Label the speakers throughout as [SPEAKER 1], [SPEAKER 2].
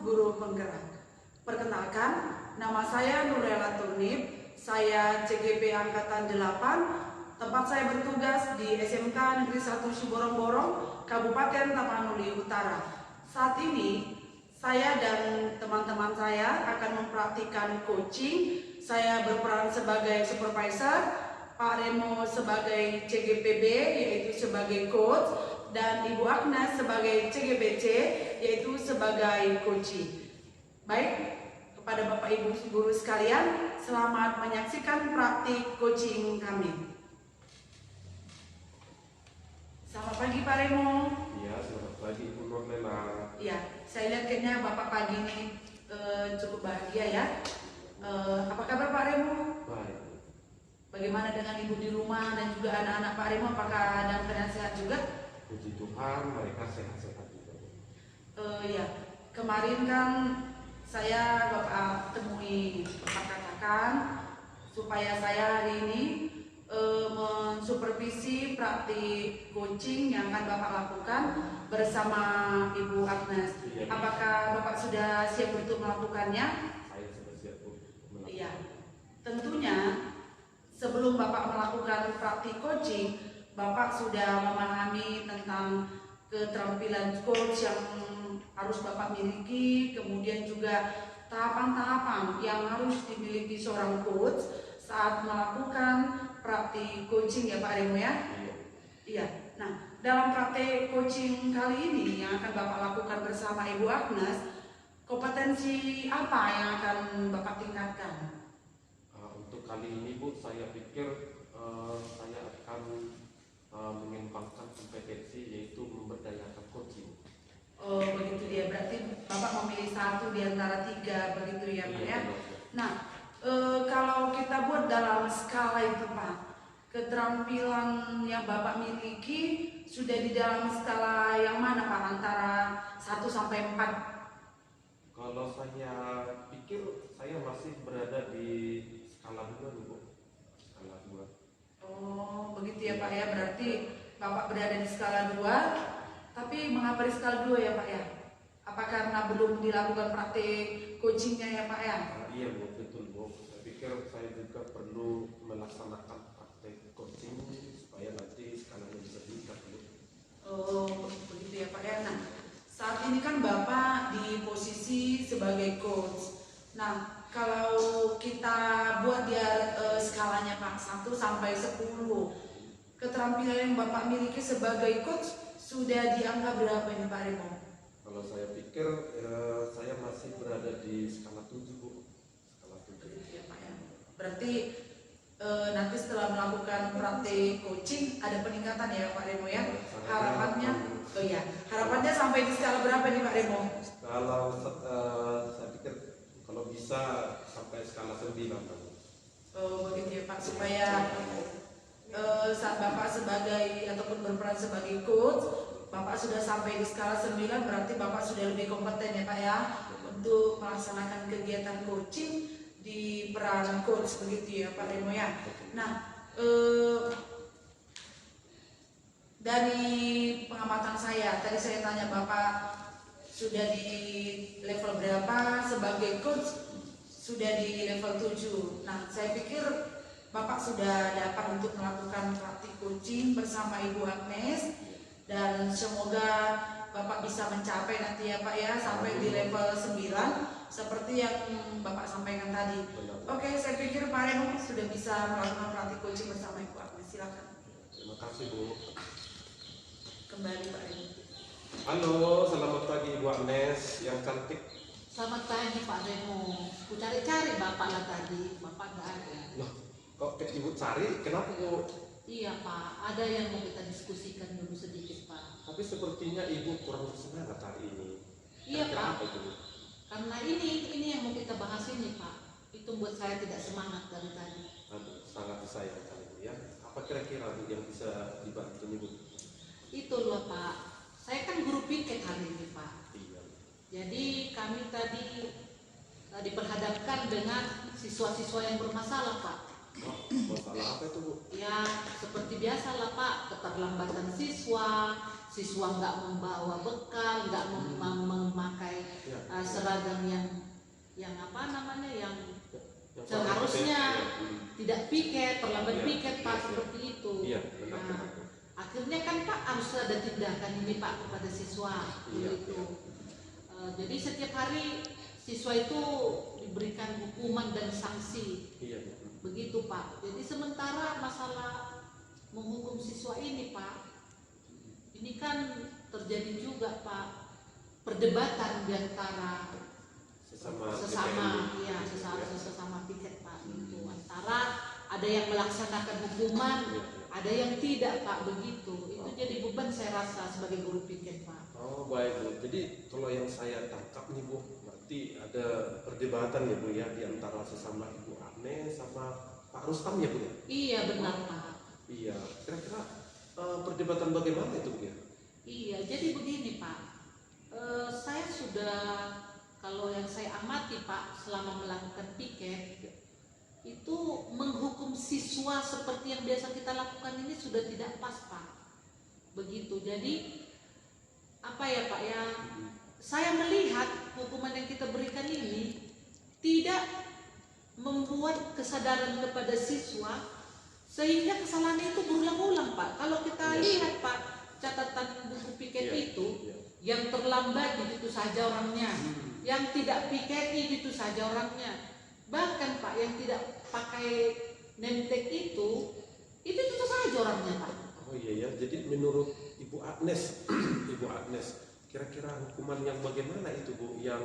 [SPEAKER 1] guru penggerak. Perkenalkan, nama saya Nurlela Turnip, saya CGP Angkatan 8, tempat saya bertugas di SMK Negeri 1 Siborong-Borong, Kabupaten Tapanuli Utara. Saat ini, saya dan teman-teman saya akan mempraktikkan coaching. Saya berperan sebagai supervisor, Pak Remo sebagai CGPB yaitu sebagai coach, dan Ibu Agnes sebagai CGPC yaitu sebagai coaching. Baik, kepada Bapak Ibu guru sekalian, selamat menyaksikan praktik coaching kami. Selamat pagi Pak Remo.
[SPEAKER 2] Iya, selamat pagi Ibu Nurlela.
[SPEAKER 1] Iya, saya lihat kayaknya Bapak pagi ini cukup bahagia ya. Apa kabar Pak Remo?
[SPEAKER 2] Baik.
[SPEAKER 1] Bagaimana dengan ibu di rumah dan juga anak-anak Pak Remo? Apakah dalam keadaan sehat juga?
[SPEAKER 2] Puji Tuhan, mereka sehat-sehat juga.
[SPEAKER 1] Ya, kemarin kan saya Bapak temui, Bapak katakan supaya saya hari ini mensupervisi praktik coaching yang akan Bapak lakukan bersama Ibu Agnes.
[SPEAKER 2] Iya.
[SPEAKER 1] Apakah Bapak sudah siap untuk melakukannya?
[SPEAKER 2] Saya sudah siap untuk melakukan.
[SPEAKER 1] Iya, tentunya sebelum Bapak melakukan praktik coaching, Bapak sudah memahami tentang keterampilan coach yang harus Bapak miliki, kemudian juga tahapan-tahapan yang harus dimiliki seorang coach saat melakukan praktik coaching ya Pak Remo ya?
[SPEAKER 2] Iya.
[SPEAKER 1] Iya. Nah, dalam praktik coaching kali ini yang akan Bapak lakukan bersama Ibu Agnes, kompetensi apa yang akan Bapak tingkatkan?
[SPEAKER 2] Untuk kali ini Bu, saya pikir saya akan mengembangkan kompetensi yaitu memberdayakan coaching.
[SPEAKER 1] Oh begitu dia, berarti Bapak memilih satu di antara 3 begitu ya Pak ya? Nah, kalau kita buat dalam skala itu Pak, keterampilan yang Bapak miliki sudah di dalam skala yang mana Pak? Antara 1 sampai 4?
[SPEAKER 2] Kalau saya pikir saya masih berada di skala 2 nih Bu. Skala 2.
[SPEAKER 1] Oh begitu ya Pak ya, berarti Bapak berada di skala 2. Tapi mengapa di skala 2 ya Pak ya? Apa karena belum dilakukan praktik coachingnya ya Pak ya?
[SPEAKER 2] Iya Bu, betul Bu. Saya pikir saya juga perlu melaksanakan praktek coaching supaya nanti skalanya bisa diikat Bu.
[SPEAKER 1] Oh begitu ya Pak ya. Nah, saat ini kan Bapak di posisi sebagai coach. Nah, kalau kita buat dia skalanya Pak 1 sampai 10, keterampilan yang Bapak miliki sebagai coach sudah di angka berapa ini Pak Remo?
[SPEAKER 2] Kalau saya pikir saya masih berada di skala 7 Bu. Skala 7.
[SPEAKER 1] Ya Pak ya. Berarti nanti setelah melakukan praktik coaching ada peningkatan ya Pak Remo ya? Harapannya, oh ya, harapannya sampai di skala berapa nih Pak Remo?
[SPEAKER 2] Kalau saya pikir kalau bisa sampai skala 9 Pak.
[SPEAKER 1] Oh begitu ya Pak, supaya saat Bapak sebagai ataupun berperan sebagai coach, Bapak sudah sampai di skala 9, berarti Bapak sudah lebih kompeten ya Pak ya untuk melaksanakan kegiatan coaching di peran coach begitu ya Pak Remo ya. Nah, dari pengamatan saya, tadi saya tanya Bapak sudah di level berapa sebagai coach, sudah di level 7. Nah, saya pikir Bapak sudah dapat untuk melakukan praktik coaching bersama Ibu Agnes, dan semoga Bapak bisa mencapai nanti ya Pak ya sampai di level 9 seperti yang Bapak sampaikan tadi. Oke, saya pikir Pak Remo sudah bisa melakukan praktik coaching bersama Ibu Agnes. Silakan.
[SPEAKER 2] Terima kasih Bu.
[SPEAKER 1] Kembali Pak Remo.
[SPEAKER 2] Halo, selamat pagi Ibu Agnes yang cantik.
[SPEAKER 3] Selamat pagi Pak Remo. Ku cari-cari Bapak lah tadi, Bapak nggak ada.
[SPEAKER 2] Loh, kok Ibu cari? Kenapa Bu?
[SPEAKER 3] Iya Pak, ada yang mau kita diskusikan dulu sedikit Pak.
[SPEAKER 2] Tapi sepertinya Ibu kurang bersemangat hari ini.
[SPEAKER 3] Iya Pak,
[SPEAKER 2] Kenapa itu?
[SPEAKER 3] karena ini yang mau kita bahas ini Pak. Itu buat saya tidak semangat dari tadi.
[SPEAKER 2] Aduh, sangat disayangkan Ibu ya. Apa kira-kira Bu yang bisa dibantu nih Bu?
[SPEAKER 3] Itu loh Pak, saya kan guru piket hari ini Pak.
[SPEAKER 2] Iya.
[SPEAKER 3] Jadi kami tadi diperhadapkan dengan siswa-siswa yang bermasalah Pak.
[SPEAKER 2] Oh, masalah apa itu Bu?
[SPEAKER 3] Ya seperti biasa lah Pak, keterlambatan siswa, siswa nggak membawa bekal, nggak memakai
[SPEAKER 2] Ya,
[SPEAKER 3] seragam yang apa namanya yang
[SPEAKER 2] yang
[SPEAKER 3] seharusnya tidak piket, terlambat
[SPEAKER 2] Iya,
[SPEAKER 3] piket Pak,
[SPEAKER 2] iya,
[SPEAKER 3] seperti itu.
[SPEAKER 2] Iya, benar
[SPEAKER 3] Nah,
[SPEAKER 2] benar. Bu.
[SPEAKER 3] akhirnya kan Pak harus ada tindakan ini Pak kepada siswa
[SPEAKER 2] Iya,
[SPEAKER 3] begitu. Jadi setiap hari siswa itu diberikan hukuman dan sanksi.
[SPEAKER 2] Iya, Bu.
[SPEAKER 3] Begitu Pak. Jadi sementara masalah menghukum siswa ini Pak, ini kan terjadi juga Pak perdebatan di antara
[SPEAKER 2] Sesama
[SPEAKER 3] sesama
[SPEAKER 2] DPR,
[SPEAKER 3] ya
[SPEAKER 2] gitu,
[SPEAKER 3] sesama piket Pak itu antara ada yang melaksanakan hukuman,
[SPEAKER 2] Iya, iya.
[SPEAKER 3] ada yang tidak Pak begitu. Itu jadi beban saya rasa sebagai guru piket Pak.
[SPEAKER 2] Oh baik Bu, jadi kalau yang saya tangkap nih Bu, berarti ada perdebatan ya Bu ya di antara sesama Ibu Agnes sama Pak Rustam ya Bu ya?
[SPEAKER 3] Iya benar Pak.
[SPEAKER 2] Iya, kira-kira perdebatan bagaimana itu Bu ya?
[SPEAKER 3] Iya, jadi begini Pak, saya sudah, kalau yang saya amati Pak selama melakukan piket, itu menghukum siswa seperti yang biasa kita lakukan ini sudah tidak pas Pak. Begitu, jadi apa ya Pak ya, saya melihat hukuman yang kita berikan ini tidak membuat kesadaran kepada siswa sehingga kesalahan itu berulang-ulang Pak. Kalau kita
[SPEAKER 2] Iya.
[SPEAKER 3] lihat Pak catatan buku piket
[SPEAKER 2] Iya,
[SPEAKER 3] itu,
[SPEAKER 2] iya.
[SPEAKER 3] yang terlambat itu saja orangnya, yang tidak piket itu saja orangnya, bahkan Pak yang tidak pakai name tag itu saja orangnya Pak.
[SPEAKER 2] Oh iya ya, jadi menurut Ibu Agnes, Ibu Agnes, kira-kira hukuman yang bagaimana itu Bu yang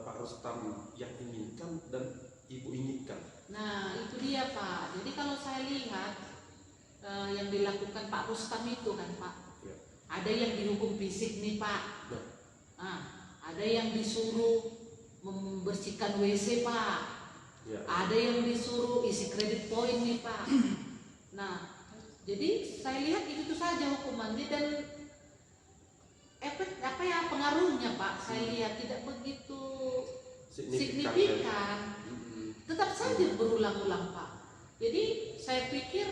[SPEAKER 2] Pak Rustam yang inginkan dan Ibu inginkan?
[SPEAKER 3] Nah itu dia Pak. Jadi kalau saya lihat yang dilakukan Pak Rustam itu kan Pak,
[SPEAKER 2] Ya.
[SPEAKER 3] ada yang dihukum fisik nih Pak.
[SPEAKER 2] Nah.
[SPEAKER 3] Nah, ada yang disuruh membersihkan WC Pak.
[SPEAKER 2] Ya.
[SPEAKER 3] Ada yang disuruh isi kredit poin nih Pak. Nah, jadi saya lihat itu saja hukumannya dan efek apa ya pengaruhnya Pak. Saya lihat tidak begitu signifikan. Tetap saja berulang-ulang Pak. Jadi saya pikir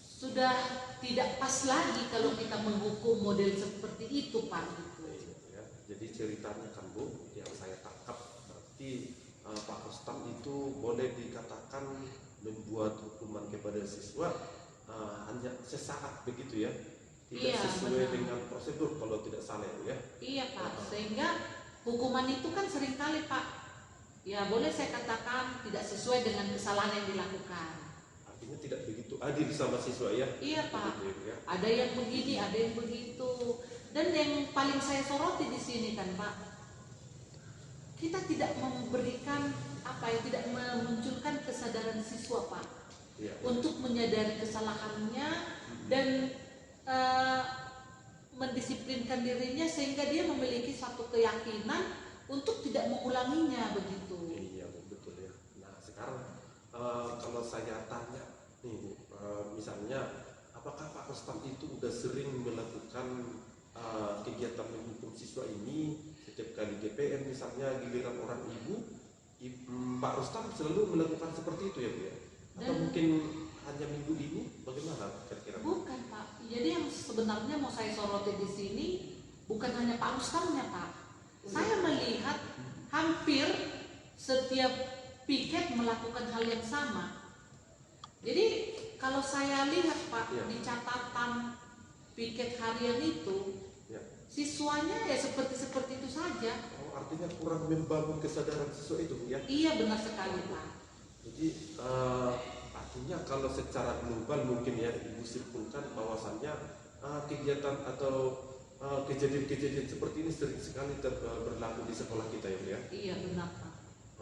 [SPEAKER 3] sudah tidak pas lagi kalau kita menghukum model seperti itu Pak.
[SPEAKER 2] Ya, jadi ceritanya kan Bu, yang saya tangkap berarti Pak Rustam itu boleh dikatakan membuat hukuman kepada siswa hanya sesaat begitu ya, tidak
[SPEAKER 3] Iya,
[SPEAKER 2] sesuai
[SPEAKER 3] benar.
[SPEAKER 2] dengan prosedur kalau tidak salah Bu ya.
[SPEAKER 3] Iya Pak, sehingga hukuman itu kan seringkali Pak, ya boleh saya katakan tidak sesuai dengan kesalahan yang dilakukan.
[SPEAKER 2] Artinya tidak begitu adil sama siswa ya.
[SPEAKER 3] Iya Pak,
[SPEAKER 2] Begitu, ya.
[SPEAKER 3] ada yang begini, ada yang begitu. Dan yang paling saya soroti di sini kan Pak, kita tidak memberikan apa ya, tidak memunculkan kesadaran siswa Pak
[SPEAKER 2] Iya.
[SPEAKER 3] untuk menyadari kesalahannya dan mendisiplinkan dirinya sehingga dia memiliki satu keyakinan untuk tidak mengulanginya begitu.
[SPEAKER 2] Iya Bu, betul ya. Nah sekarang kalau saya tanya nih Bu, misalnya apakah Pak Rustam itu udah sering melakukan kegiatan menghukum siswa ini setiap kali GPM misalnya giliran orang Pak Rustam selalu melakukan seperti itu ya Bu ya? Atau
[SPEAKER 3] Dan-
[SPEAKER 2] mungkin hanya minggu ini bagaimana kira-kira?
[SPEAKER 3] Bukan Pak. Jadi yang sebenarnya mau saya soroti di sini bukan hanya Pak Rustamnya Pak. Saya melihat hampir setiap piket melakukan hal yang sama. Jadi kalau saya lihat Pak
[SPEAKER 2] Iya.
[SPEAKER 3] di catatan piket harian itu,
[SPEAKER 2] Ya.
[SPEAKER 3] siswanya ya seperti itu saja.
[SPEAKER 2] Oh, artinya kurang membangun kesadaran siswa itu Bu ya?
[SPEAKER 3] Iya benar sekali Pak.
[SPEAKER 2] Jadi artinya kalau secara global mungkin ya Ibu simpulkan bahwasannya kegiatan atau kejadian-kejadian seperti ini sering sekali berlaku di sekolah kita ya Bu ya.
[SPEAKER 3] Iya benar Pak.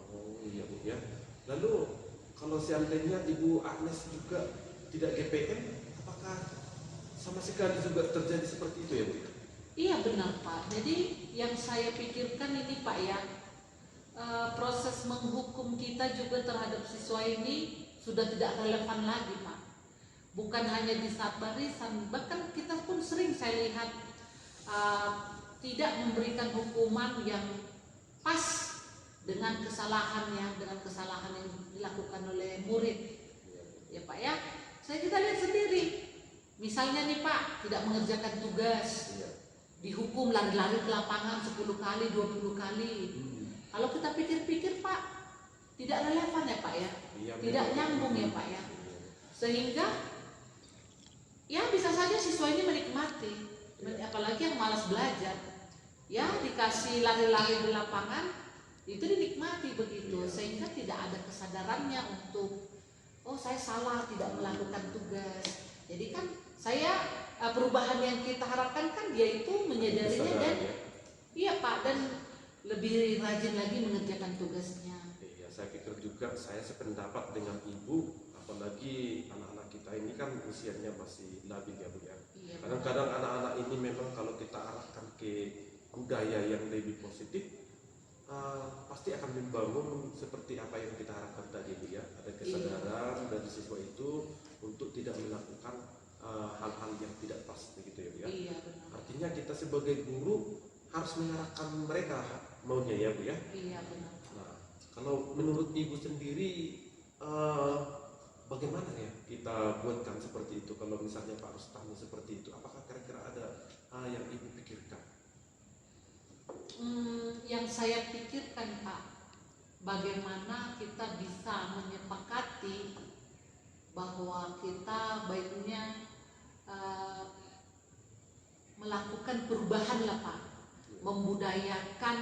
[SPEAKER 2] Oh iya Bu ya. Lalu kalau seandainya Ibu Agnes juga tidak GPM, apakah sama sekali juga terjadi seperti itu ya Bu?
[SPEAKER 3] Iya benar Pak. Jadi yang saya pikirkan ini Pak ya, proses menghukum kita juga terhadap siswa ini sudah tidak relevan lagi Pak. Bukan hanya di saat barisan, bahkan kita pun sering saya lihat tidak memberikan hukuman yang pas dengan kesalahan yang dilakukan oleh murid. Ya Pak ya, kita lihat sendiri. Misalnya nih Pak, tidak mengerjakan tugas,
[SPEAKER 2] Iya.
[SPEAKER 3] dihukum lari-lari ke lapangan 10 kali, 20 kali. Kalau kita pikir-pikir Pak, tidak relevan ya Pak ya,
[SPEAKER 2] Iya,
[SPEAKER 3] tidak
[SPEAKER 2] memang.
[SPEAKER 3] nyambung ya Pak ya.
[SPEAKER 2] Iya.
[SPEAKER 3] Sehingga ya bisa saja siswa ini menikmati, apalagi yang malas belajar. Ya dikasih lari-lari di lapangan, itu dinikmati begitu,
[SPEAKER 2] Iya.
[SPEAKER 3] sehingga tidak ada kesadarannya untuk, oh saya salah tidak melakukan tugas. Jadi kan perubahan yang kita harapkan kan dia itu menyadarinya dan
[SPEAKER 2] Kesadaran, ya.
[SPEAKER 3] iya Pak, dan lebih rajin lagi mengerjakan tugasnya.
[SPEAKER 2] Iya, saya pikir juga saya sependapat dengan Ibu, apalagi anak-anak kita ini kan usianya masih labil ya Bu ya.
[SPEAKER 3] Iya,
[SPEAKER 2] Kadang-kadang anak-anak ini memang kalau kita arahkan ke budaya yang lebih positif, pasti akan membangun seperti apa yang kita harapkan tadi Bu ya. Ada kesadaran dari siswa itu untuk tidak melakukan hal-hal yang tidak pas begitu ya Bu ya.
[SPEAKER 3] Iya benar.
[SPEAKER 2] Artinya kita sebagai guru harus mengarahkan mereka maunya ya Bu ya.
[SPEAKER 3] Iya benar.
[SPEAKER 2] Nah, kalau menurut Ibu sendiri bagaimana ya kita buatkan seperti itu? Kalau misalnya Pak Rustami seperti itu, apakah kira-kira ada yang Ibu pikirkan?
[SPEAKER 3] Yang saya pikirkan Pak, bagaimana kita bisa menyepakati bahwa kita baiknya melakukan perubahan lah Pak, membudayakan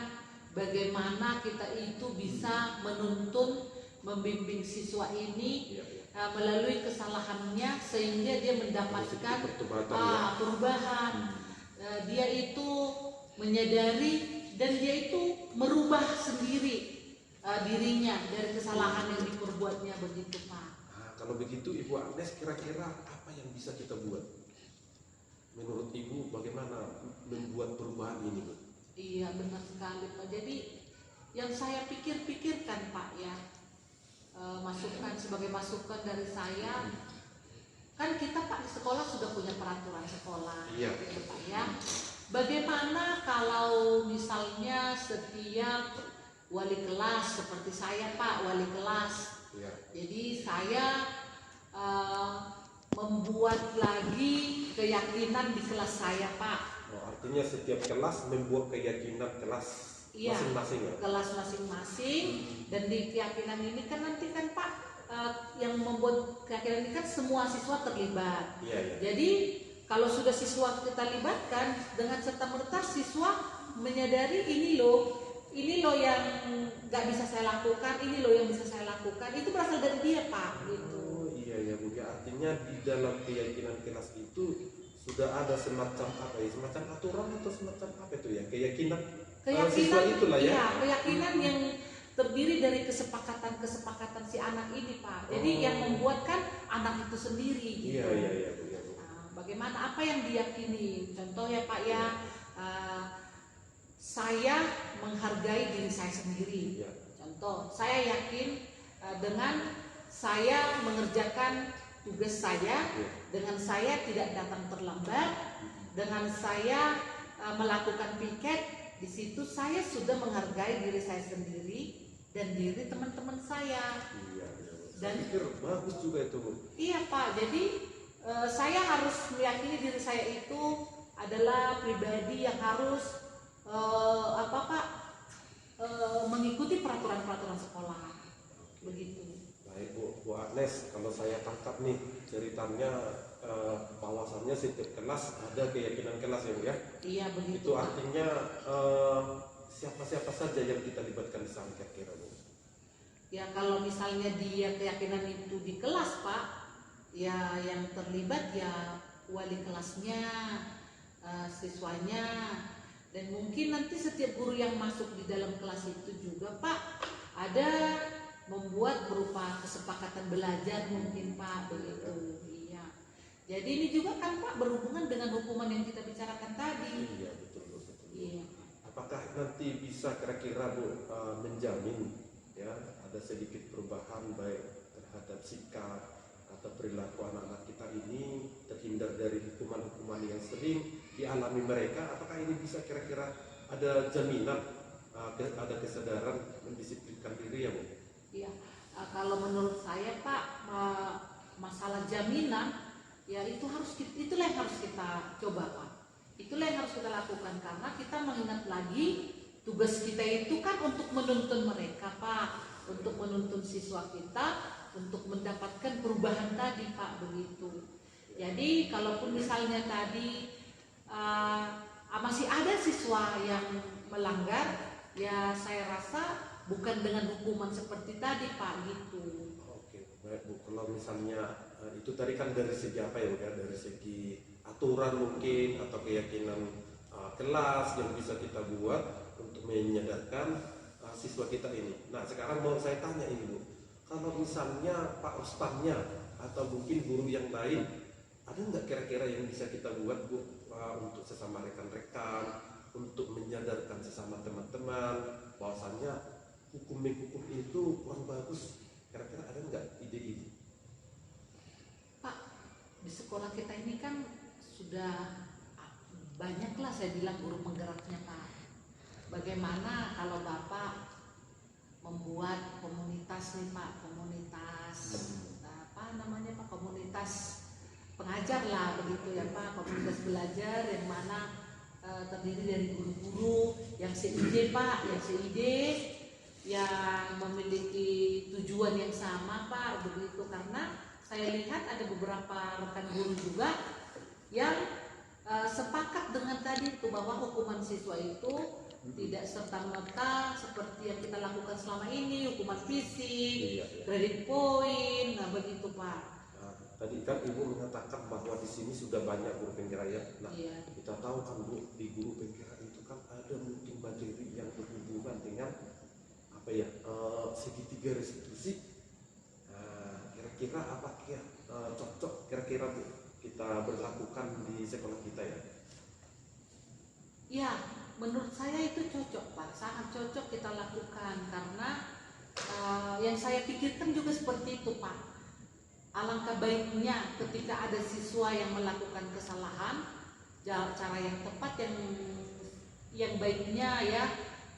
[SPEAKER 3] bagaimana kita itu bisa menuntun, membimbing siswa ini
[SPEAKER 2] Iya, iya.
[SPEAKER 3] melalui kesalahannya sehingga dia mendapatkan
[SPEAKER 2] Pertobatan, ya.
[SPEAKER 3] perubahan. Dia itu menyadari dan dia itu merubah sendiri dirinya dari kesalahan yang diperbuatnya begitu Pak.
[SPEAKER 2] Nah, kalau begitu Ibu Agnes kira-kira apa yang bisa kita buat? Menurut Ibu bagaimana membuat perubahan ini Bu?
[SPEAKER 3] Iya benar sekali Pak. Jadi yang saya pikirkan Pak ya, masukan sebagai masukan dari saya, kan kita Pak di sekolah sudah punya peraturan sekolah.
[SPEAKER 2] Iya.
[SPEAKER 3] Ya, Pak ya. Bagaimana kalau misalnya setiap wali kelas seperti saya Pak, wali kelas.
[SPEAKER 2] Iya.
[SPEAKER 3] Jadi saya membuat lagi keyakinan di kelas saya Pak.
[SPEAKER 2] Oh, artinya setiap kelas membuat keyakinan kelas
[SPEAKER 3] Iya,
[SPEAKER 2] masing-masing ya?
[SPEAKER 3] kelas masing-masing. Dan di keyakinan ini kan nanti kan Pak, yang membuat keyakinan ini kan semua siswa terlibat.
[SPEAKER 2] Iya, iya.
[SPEAKER 3] Jadi kalau sudah siswa kita libatkan, dengan serta-merta siswa menyadari ini loh yang nggak bisa saya lakukan, ini loh yang bisa saya lakukan. Itu berasal dari dia Pak gitu.
[SPEAKER 2] Oh iya ya Bu, ya, artinya di dalam keyakinan kelas itu sudah ada semacam apa ya, semacam aturan atau semacam apa itu ya, keyakinan siswa itulah ya.
[SPEAKER 3] Iya, keyakinan yang terdiri dari kesepakatan si anak ini Pak. Jadi yang membuat kan anak itu sendiri gitu.
[SPEAKER 2] Iya iya iya Bu, ya, Bu.
[SPEAKER 3] Nah, bagaimana apa yang diyakini? Contoh ya Pak ya, saya menghargai diri saya sendiri.
[SPEAKER 2] Iya.
[SPEAKER 3] Contoh, saya yakin dengan saya mengerjakan tugas saya,
[SPEAKER 2] Iya.
[SPEAKER 3] dengan saya tidak datang terlambat, dengan saya melakukan piket, di situ saya sudah menghargai diri saya sendiri dan diri teman-teman saya.
[SPEAKER 2] Iya, iya, Bu. Saya
[SPEAKER 3] Dan-
[SPEAKER 2] pikir bagus juga itu Bu.
[SPEAKER 3] Iya Pak, jadi saya harus meyakini diri saya itu adalah pribadi yang harus mengikuti peraturan-peraturan sekolah. Begitu.
[SPEAKER 2] Baik Bu Agnes, kalau saya tangkap nih ceritanya bahwasannya setiap kelas ada keyakinan kelas ya Bu ya.
[SPEAKER 3] Iya begitu.
[SPEAKER 2] Itu
[SPEAKER 3] Pak.
[SPEAKER 2] artinya siapa-siapa saja yang kita libatkan di sana kira-kira Bu.
[SPEAKER 3] Ya kalau misalnya dia keyakinan itu di kelas Pak, ya yang terlibat ya wali kelasnya, siswanya, dan mungkin nanti setiap guru yang masuk di dalam kelas itu juga Pak ada membuat berupa kesepakatan belajar mungkin Pak begitu. Iya. Jadi ini juga kan Pak berhubungan dengan hukuman yang kita bicarakan tadi.
[SPEAKER 2] Iya betul Bu, betul.
[SPEAKER 3] Iya.
[SPEAKER 2] Apakah nanti bisa kira-kira Bu menjamin ya ada sedikit perubahan baik terhadap sikap atau perilaku anak-anak kita ini terhindar dari hukuman-hukuman yang sering dialami mereka? Apakah ini bisa kira-kira ada jaminan ada kesadaran mendisiplinkan diri ya Bu?
[SPEAKER 3] Iya, kalau menurut saya Pak, masalah jaminan, ya itulah yang harus kita coba Pak. Itulah yang harus kita lakukan karena kita mengingat lagi tugas kita itu kan untuk menuntun mereka Pak, untuk menuntun siswa kita untuk mendapatkan perubahan tadi Pak, begitu. Jadi kalaupun misalnya tadi masih ada siswa yang melanggar, ya saya rasa bukan dengan hukuman seperti tadi Pak, gitu.
[SPEAKER 2] Oke, baik Bu. Kalau misalnya itu tadi kan dari segi apa ya Bu ya? Dari segi aturan mungkin atau keyakinan kelas yang bisa kita buat untuk menyadarkan siswa kita ini. Nah sekarang mau saya tanya ini Bu, kalau misalnya Pak Ustadznya atau mungkin guru yang lain, ada nggak kira-kira yang bisa kita buat Bu untuk sesama rekan-rekan, untuk menyadarkan sesama teman-teman bahwasannya hukum itu kurang bagus? Kira-kira ada nggak ide-ide?
[SPEAKER 3] Pak, di sekolah kita ini kan sudah banyaklah saya bilang guru penggeraknya Pak. Bagaimana kalau Bapak membuat komunitas nih Pak, komunitas apa namanya Pak, komunitas pengajar lah begitu ya Pak, komunitas belajar yang mana terdiri dari guru-guru yang seide Pak, yang seide yang memiliki tujuan yang sama Pak, begitu. Karena saya lihat ada beberapa rekan guru juga yang sepakat dengan tadi itu bahwa hukuman siswa itu tidak serta-merta seperti yang kita lakukan selama ini, hukuman fisik, credit point, nah begitu Pak.
[SPEAKER 2] Tadi kan Ibu mengatakan bahwa di sini sudah banyak guru penggerak ya. Nah, kita tahu kan Bu, di guru penggerak itu kan ada mungkin materi yang berhubungan dengan apa ya, segitiga restitusi. Kira-kira apa cocok kira-kira Bu kita berlakukan di sekolah kita ya?
[SPEAKER 3] Ya, menurut saya itu cocok Pak, sangat cocok kita lakukan karena yang saya pikirkan juga seperti itu Pak. Alangkah baiknya ketika ada siswa yang melakukan kesalahan, cara yang tepat yang baiknya ya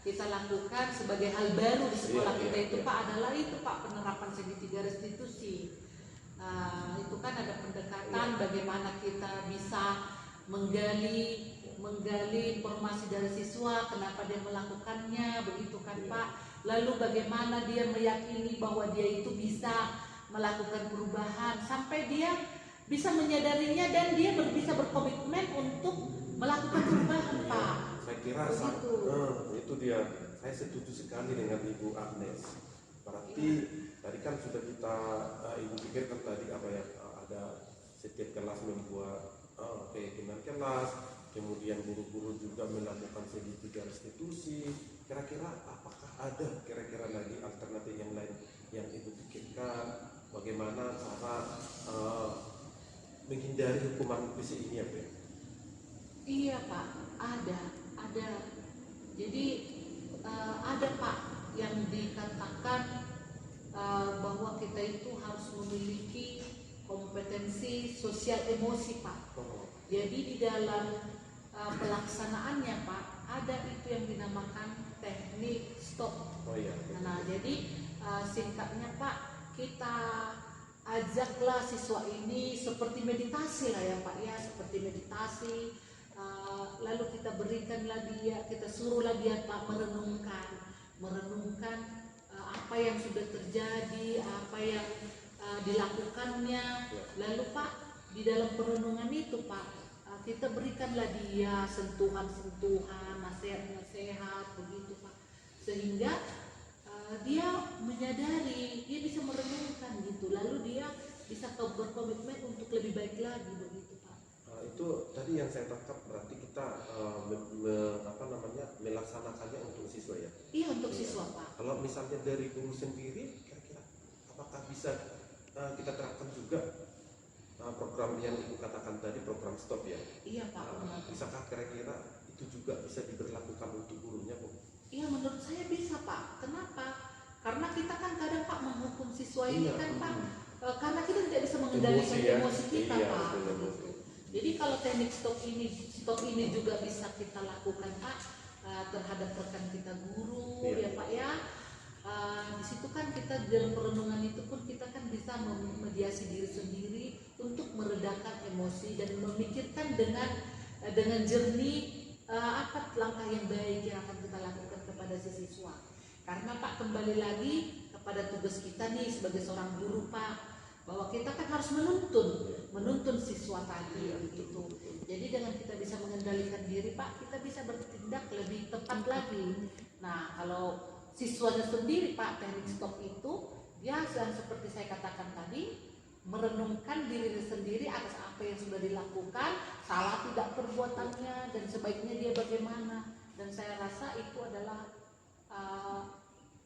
[SPEAKER 3] kita lakukan sebagai hal baru di sekolah kita itu Pak adalah itu Pak, penerapan segitiga restitusi. Itu kan ada pendekatan bagaimana kita bisa menggali informasi dari siswa, kenapa dia melakukannya, begitu kan Pak. Lalu bagaimana dia meyakini bahwa dia itu bisa melakukan perubahan sampai dia bisa menyadarinya dan dia bisa berkomitmen untuk melakukan perubahan Pak.
[SPEAKER 2] Saya kira itu dia. Saya setuju sekali dengan Ibu Agnes. Berarti tadi kan sudah kita Ibu pikirkan tadi apa ya, ada setiap kelas membuat keyakinan kelas, kemudian guru-guru juga melakukan segitiga restitusi. Kira-kira apakah ada kira-kira lagi alternatif yang lain yang Ibu pikirkan? Bagaimana cara menghindari hukuman fisik ini ya Pak?
[SPEAKER 3] Iya Pak, ada. Jadi ada Pak yang dikatakan bahwa kita itu harus memiliki kompetensi sosial emosi Pak. Jadi di dalam pelaksanaannya Pak ada itu yang dinamakan teknik stop. Nah jadi singkatnya Pak, kita ajaklah siswa ini seperti meditasi lah ya Pak ya, seperti meditasi. Lalu kita berikanlah dia, kita suruhlah dia Pak merenungkan apa yang sudah terjadi, apa yang dilakukannya. Lalu Pak di dalam perenungan itu Pak kita berikanlah dia sentuhan-sentuhan, nasihat-nasihat begitu Pak, sehingga dia menyadari, dia bisa merenungkan gitu, lalu dia bisa berkomitmen untuk lebih baik lagi begitu Pak.
[SPEAKER 2] Itu tadi yang saya tangkap, berarti kita melaksanakannya untuk siswa ya?
[SPEAKER 3] Iya, untuk siswa Pak.
[SPEAKER 2] Kalau misalnya dari guru sendiri, kira-kira apakah bisa kita terapkan juga program yang Ibu katakan tadi, program stop ya?
[SPEAKER 3] Iya Pak.
[SPEAKER 2] Bisakah kira-kira itu juga bisa diberlakukan untuk gurunya Bu?
[SPEAKER 3] Iya, menurut saya bisa Pak. Kenapa? Karena kita kan kadang Pak menghukum siswa ini kan Pak, karena kita tidak bisa mengendalikan emosi kita Pak. Jadi kalau teknik stop ini juga bisa kita lakukan Pak terhadap rekan kita guru ya Pak ya. Di situ kan kita dalam perenungan itu pun kita kan bisa memediasi diri sendiri untuk meredakan emosi dan memikirkan dengan jernih apa langkah yang baik yang akan kita lakukan kepada si siswa. Karena Pak, kembali lagi kepada tugas kita nih sebagai seorang guru Pak, bahwa kita kan harus menuntun siswa tadi gitu. Jadi dengan kita bisa mengendalikan diri Pak, kita bisa bertindak lebih tepat lagi. Nah, kalau siswanya sendiri Pak, teknik stop itu dia seperti saya katakan tadi, merenungkan diri sendiri atas apa yang sudah dilakukan, salah tidak perbuatannya dan sebaiknya dia bagaimana. Dan saya rasa itu adalah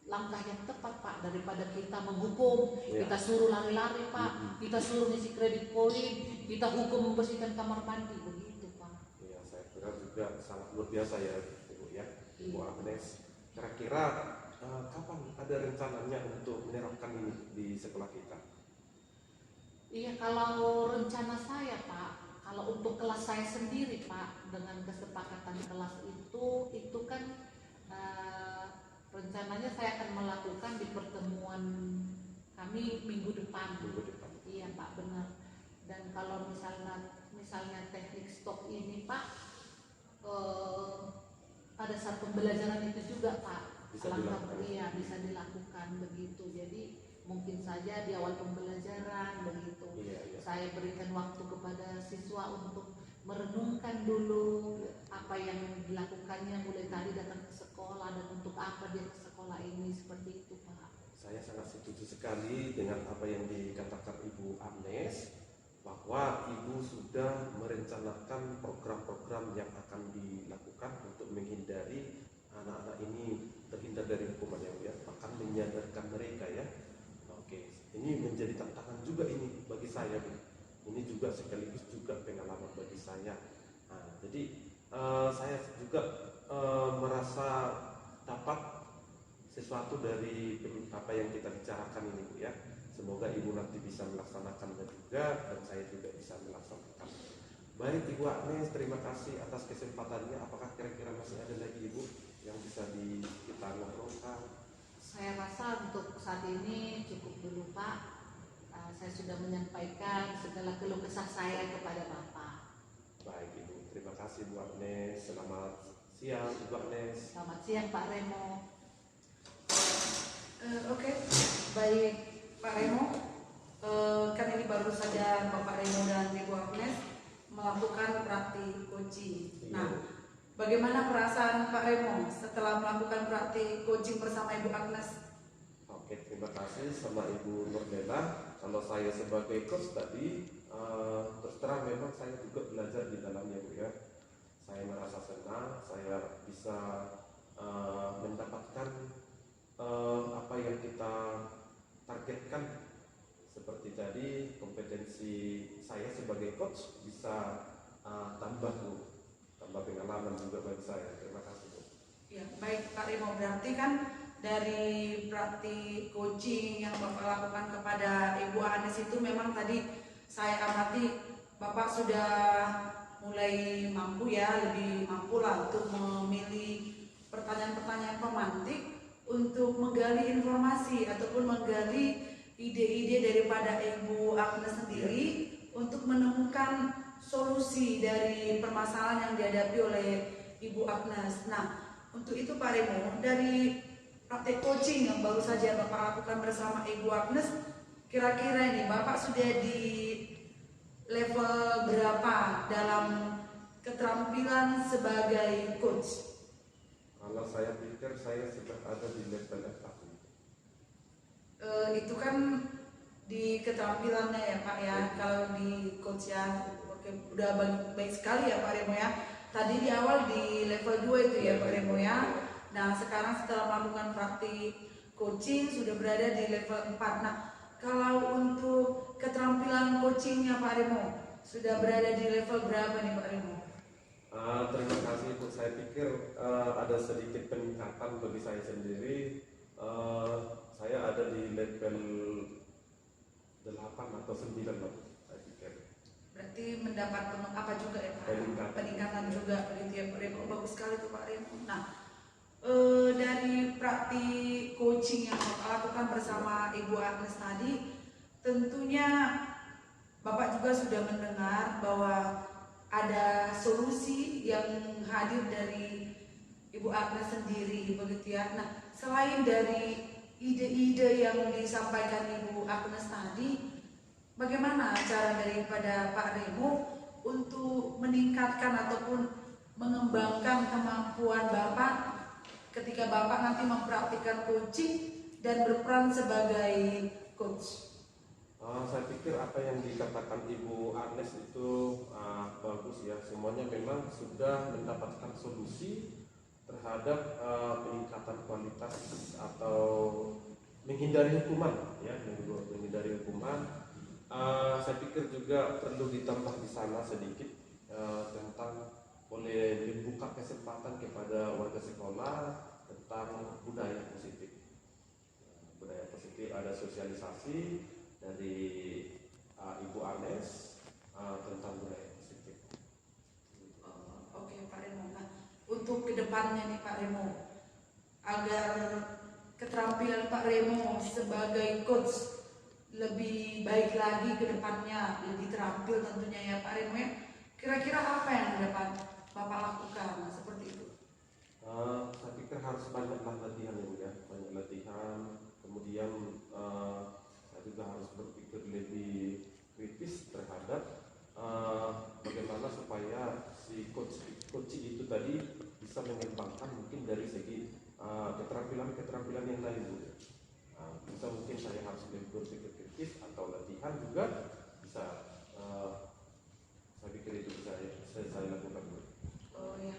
[SPEAKER 3] langkah yang tepat Pak, daripada kita menghukum, kita suruh lari-lari Pak, kita suruh ngisi kredit poin, kita hukum membersihkan kamar mandi, begitu Pak.
[SPEAKER 2] Iya, saya kira juga sangat luar biasa ya Ibu ya, Ibu Agnes. Kira-kira kapan ada rencananya untuk menerapkan ini di sekolah kita?
[SPEAKER 3] Iya, kalau rencana saya Pak, kalau untuk kelas saya sendiri Pak, dengan kesepakatan kelas itu kan rencananya saya akan melakukan di pertemuan kami minggu depan. Iya Pak, benar. Dan kalau misalnya teknik stop ini Pak, pada saat pembelajaran itu juga Pak, bisa dilakukan begitu. Jadi mungkin saja di awal pembelajaran begitu, saya berikan waktu kepada siswa untuk merenungkan dulu apa yang dilakukannya mulai tadi datang ke sekolah dan untuk apa dia ke sekolah ini, seperti itu Pak.
[SPEAKER 2] Saya sangat setuju sekali dengan apa yang dikatakan Ibu Agnes, bahwa Ibu sudah merencanakan program-program yang akan dilakukan untuk menghindari anak-anak ini terhindar dari hukuman ya, bahkan menyadarkan mereka ya. Oke, ini menjadi tantangan juga ini bagi saya, Bu. Ini juga sekaligus juga pengalaman bagi saya. Nah, jadi saya juga merasa dapat sesuatu dari apa yang kita bicarakan ini, Bu ya. Semoga Ibu nanti bisa melaksanakannya juga dan saya juga bisa melaksanakan. Baik Ibu Agnes, terima kasih atas kesempatannya. Apakah kira-kira masih ada lagi Ibu yang bisa kita ngobrolkan?
[SPEAKER 3] Saya rasa untuk saat ini cukup dulu Pak. Saya sudah menyampaikan segala keluh kesah saya kepada Bapak.
[SPEAKER 2] Baik Ibu, terima kasih Bu Agnes. Selamat siang Ibu Agnes.
[SPEAKER 3] Selamat siang Pak Remo.
[SPEAKER 1] Oke, baik Pak Remo. Kan ini baru saja Bapak Remo dan Ibu Agnes melakukan praktik coaching. Nah, bagaimana perasaan Pak Remo setelah melakukan praktik coaching bersama Ibu Agnes?
[SPEAKER 2] Oke, terima kasih sama Ibu Nurlela. Kalau saya sebagai coach tadi, terus terang memang saya juga belajar di dalamnya Bu ya. Saya merasa senang, saya bisa mendapatkan apa yang kita targetkan. Seperti tadi, kompetensi saya sebagai coach bisa tambah Bu, tambah pengalaman juga bagi saya. Terima kasih Bu.
[SPEAKER 1] Ya, baik Pak Remo, berarti kan dari praktik coaching yang Bapak lakukan kepada Ibu Agnes itu memang tadi saya amati Bapak sudah mulai mampu ya, lebih mampu lah untuk memilih pertanyaan-pertanyaan pemantik untuk menggali informasi ataupun menggali ide-ide daripada Ibu Agnes sendiri untuk menemukan solusi dari permasalahan yang dihadapi oleh Ibu Agnes. Nah, untuk itu Pak Remo, dari praktek coaching yang baru saja Bapak lakukan bersama Ibu Agnes, kira-kira ini Bapak sudah di level berapa dalam keterampilan sebagai coach?
[SPEAKER 2] Kalau saya pikir saya sudah ada di level F1.
[SPEAKER 1] Itu kan di keterampilannya ya Pak ya. Kalau di coach ya, oke, udah baik sekali ya Pak Remo ya. Tadi di awal di level 2 itu ya Pak Remo ya. Nah, sekarang setelah melakukan praktik coaching sudah berada di level 4. Nah, kalau untuk keterampilan coachingnya Pak Remo sudah berada di level berapa nih Pak Remo?
[SPEAKER 2] Terima kasih Bu. Saya pikir ada sedikit peningkatan bagi saya sendiri. Saya ada di level 8 atau 9 lah, saya pikir.
[SPEAKER 1] Berarti mendapat apa juga ya Pak?
[SPEAKER 2] Peningkatan
[SPEAKER 1] juga begitu ya Pak Remo. Bagus sekali tuh Pak Remo. Nah, dari praktik coaching yang Bapak lakukan bersama Ibu Agnes tadi, tentunya Bapak juga sudah mendengar bahwa ada solusi yang hadir dari Ibu Agnes sendiri, begitu ya. Nah, selain dari ide-ide yang disampaikan Ibu Agnes tadi, bagaimana cara daripada Pak Remo untuk meningkatkan ataupun mengembangkan kemampuan Bapak ketika Bapak nanti mempraktikkan coaching dan berperan sebagai coach?
[SPEAKER 2] Saya pikir apa yang dikatakan Ibu Agnes itu bagus ya. Semuanya memang sudah mendapatkan solusi terhadap peningkatan kualitas atau menghindari hukuman ya, menghindari hukuman. Saya pikir juga perlu ditambah di sana sedikit tentang boleh membuka kesempatan kepada warga sekolah tentang budaya positif. Budaya positif, ada sosialisasi dari Ibu Agnes tentang budaya positif.
[SPEAKER 1] Oke, Pak Remo. Nah, untuk kedepannya nih Pak Remo, agar keterampilan Pak Remo sebagai coach lebih baik lagi ke depannya, lebih terampil tentunya ya Pak Remo ya. Kira-kira apa yang dapat Bapak lakukan seperti itu?
[SPEAKER 2] Saya pikir harus banyaklah latihan ya Bu ya, banyak latihan. Kemudian saya juga harus berpikir lebih kritis terhadap bagaimana supaya si coaching itu tadi bisa mengembangkan mungkin dari segi keterampilan yang lain Bu. Bisa mungkin saya harus lebih berpikir kritis atau latihan juga bisa. Saya pikir itu bisa saya lakukan Bu.
[SPEAKER 1] Oh ya,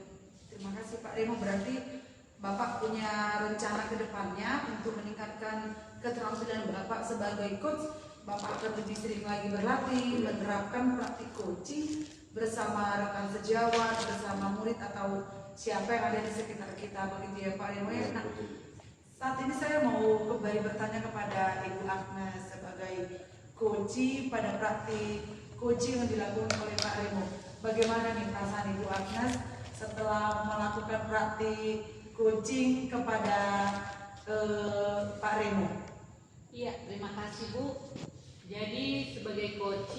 [SPEAKER 1] terima kasih Pak Remo. Berarti Bapak punya rencana ke depannya untuk meningkatkan keterampilan Bapak sebagai coach. Bapak akan lebih sering lagi berlatih, menerapkan praktik coaching bersama rekan sejawat, bersama murid atau siapa yang ada di sekitar kita, begitu ya Pak Remo ya. Nah, saat ini saya mau kembali bertanya kepada Ibu Agnes sebagai coach pada praktik coaching yang dilakukan oleh Pak Remo. Bagaimana nih perasaan Ibu Agnes setelah melakukan praktik coaching kepada Pak Remo?
[SPEAKER 3] Iya, terima kasih Bu. Jadi sebagai coach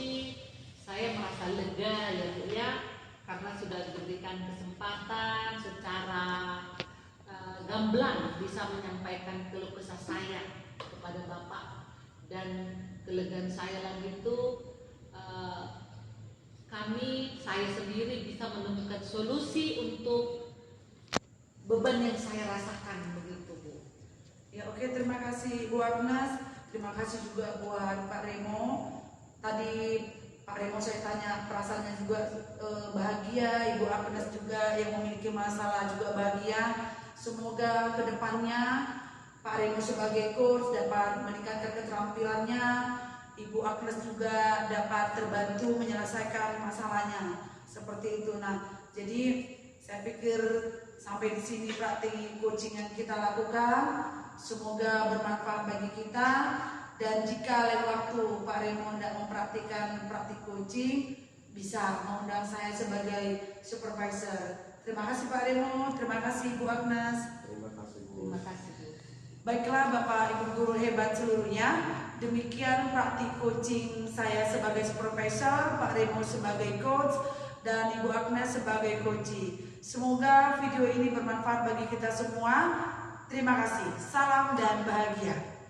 [SPEAKER 3] saya merasa lega ya Bu ya, karena sudah diberikan kesempatan secara gamblang bisa menyampaikan keluh kesah saya kepada Bapak. Dan kelegaan saya lagi itu saya sendiri bisa menemukan solusi untuk beban yang saya rasakan, begitu Bu.
[SPEAKER 1] Ya oke, terima kasih Bu Agnes. Terima kasih juga buat Pak Remo. Tadi Pak Remo saya tanya perasaannya juga bahagia. Ibu Agnes juga yang memiliki masalah juga bahagia. Semoga kedepannya Pak Remo sebagai coach dapat meningkatkan keterampilannya. Ibu Agnes juga dapat terbantu menyelesaikan masalahnya. Seperti itu. Nah, jadi saya pikir sampai di sini praktik coaching yang kita lakukan. Semoga bermanfaat bagi kita. Dan jika lain waktu Pak Remo tidak mempraktikkan praktik coaching, bisa mengundang saya sebagai supervisor. Terima kasih Pak Remo, terima kasih Bu Agnes.
[SPEAKER 2] Terima kasih Bu.
[SPEAKER 3] Terima kasih Bu.
[SPEAKER 1] Baiklah Bapak Ibu guru hebat seluruhnya, demikian praktik coaching saya sebagai supervisor, Pak Remo sebagai coach, dan Ibu Agnes sebagai coachee. Semoga video ini bermanfaat bagi kita semua. Terima kasih. Salam dan bahagia.